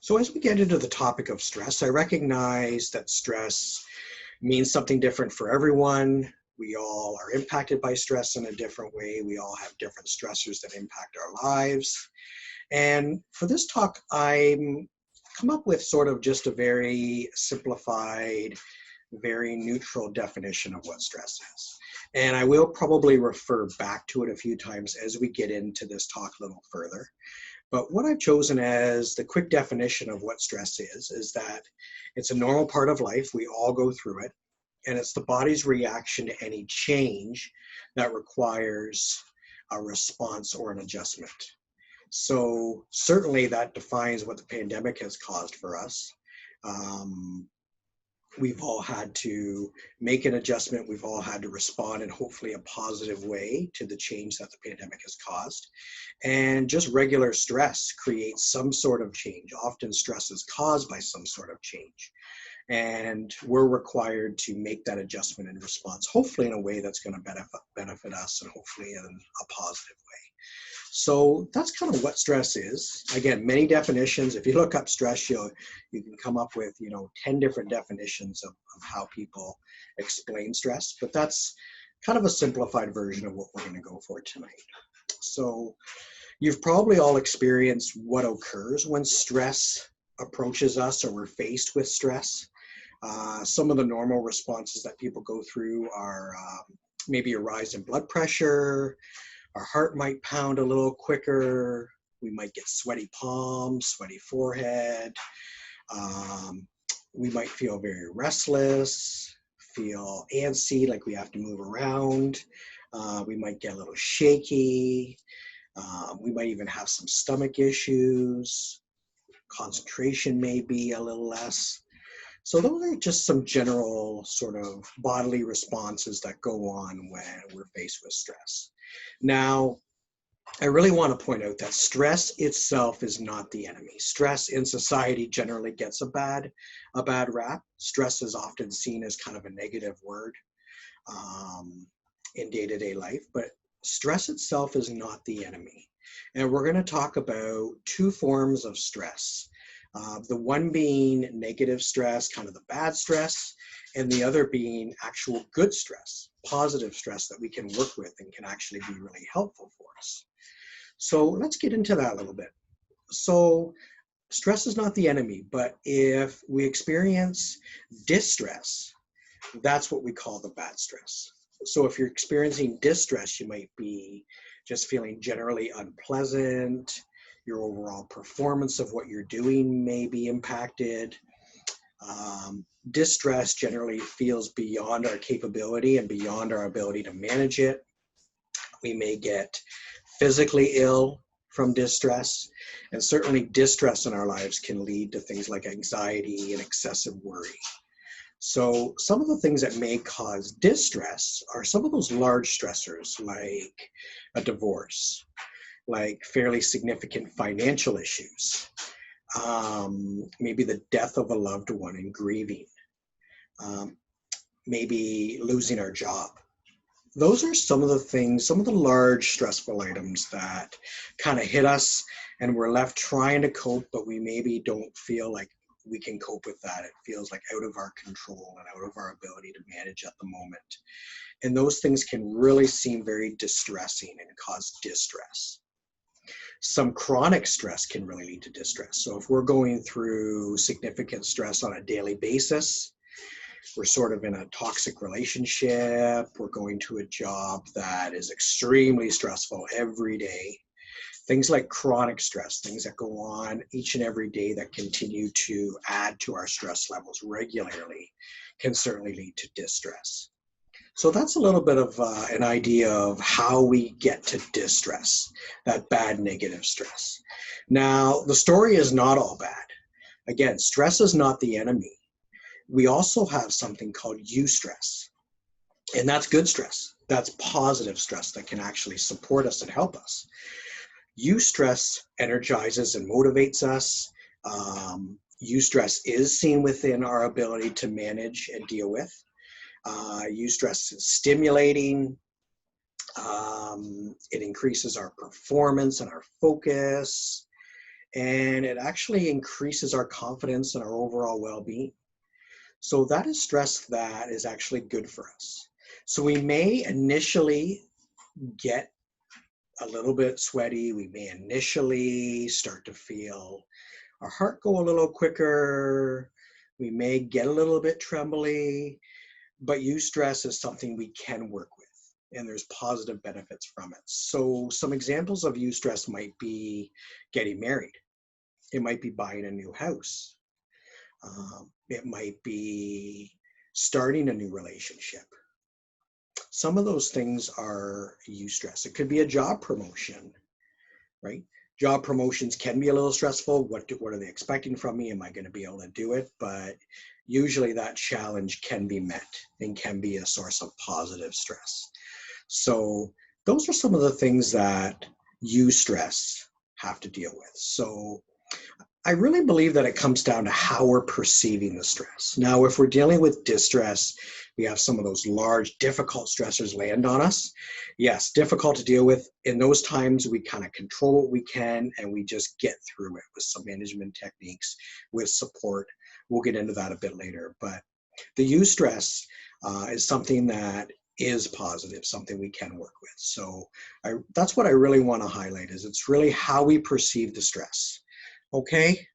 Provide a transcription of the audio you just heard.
So as we get into the topic of stress, I recognize that stress means something different for everyone. We all are impacted by stress in a different way. We all have different stressors that impact our lives. And for this talk, I'm come up with sort of just a very simplified, very neutral definition of what stress is. And I will probably refer back to it a few times as we get into this talk a little further. But what I've chosen as the quick definition of what stress is that it's a normal part of life. We all go through it. And it's the body's reaction to any change that requires a response or an adjustment. So certainly that defines what the pandemic has caused for us. We've all had to make an adjustment. We've all had to respond in hopefully a positive way to the change that the pandemic has caused. And just regular stress creates some sort of change. Often stress is caused by some sort of change. And we're required to make that adjustment and response, hopefully in a way that's going to benefit us and hopefully in a positive way. So that's kind of what stress is. Again, many definitions. If you look up stress, you can come up with 10 different definitions of how people explain stress. But that's kind of a simplified version of what we're going to go for tonight. So you've probably all experienced what occurs when stress approaches us or we're faced with stress. Some of the normal responses that people go through are maybe a rise in blood pressure. Our heart might pound a little quicker. We might get sweaty palms, sweaty forehead. We might feel very restless, feel antsy, like we have to move around. We might get a little shaky. We might even have some stomach issues. Concentration may be a little less. So those are just some general sort of bodily responses that go on when we're faced with stress. Now, I really want to point out that stress itself is not the enemy. Stress in society generally gets a bad rap. Stress is often seen as kind of a negative word in day-to-day life, but stress itself is not the enemy. And we're going to talk about two forms of stress. The one being negative stress, kind of the bad stress, and the other being actual good stress, positive stress that we can work with and can actually be really helpful for us. So let's get into that a little bit. So stress is not the enemy, but if we experience distress, that's what we call the bad stress. So if you're experiencing distress, you might be just feeling generally unpleasant. Your overall performance of what you're doing may be impacted. Distress generally feels beyond our capability and beyond our ability to manage it. We may get physically ill from distress, and certainly distress in our lives can lead to things like anxiety and excessive worry. So some of the things that may cause distress are some of those large stressors like a divorce, like fairly significant financial issues, maybe the death of a loved one and grieving, maybe losing our job. Those are some of the things, some of the large stressful items that kind of hit us and we're left trying to cope, but we maybe don't feel like we can cope with that. It feels like out of our control and out of our ability to manage at the moment. And those things can really seem very distressing and cause distress. Some chronic stress can really lead to distress. So if we're going through significant stress on a daily basis, we're sort of in a toxic relationship, we're going to a job that is extremely stressful every day. Things like chronic stress, things that go on each and every day that continue to add to our stress levels regularly, can certainly lead to distress. So that's a little bit of an idea of how we get to distress, that bad negative stress. Now, the story is not all bad. Again, stress is not the enemy. We also have something called Eustress, and that's good stress. That's positive stress that can actually support us and help us. Eustress energizes and motivates us. Eustress is seen within our ability to manage and deal with. Eustress is stimulating. It increases our performance and our focus. and it actually increases our confidence and our overall well-being. So that is stress that is actually good for us. So we may initially get a little bit sweaty. We may initially start to feel our heart go a little quicker. We may get a little bit trembly, but eustress is something we can work with, and there's positive benefits from it. So some examples of eustress might be getting married. It might be buying a new house. It might be starting a new relationship. Some of those things are eustress. It could be a job promotion, right? Job promotions can be a little stressful. What are they expecting from me? Am I going to be able to do it? But usually that challenge can be met and can be a source of positive stress. So those are some of the things that eustress have to deal with. So I really believe that it comes down to how we're perceiving the stress. Now, if we're dealing with distress, we have some of those large, difficult stressors land on us. Yes, difficult to deal with. In those times, we kind of control what we can and we just get through it with some management techniques, with support. We'll get into that a bit later. But the eustress is something that is positive, something we can work with. So that's what I really want to highlight, is it's really how we perceive the stress. Okay,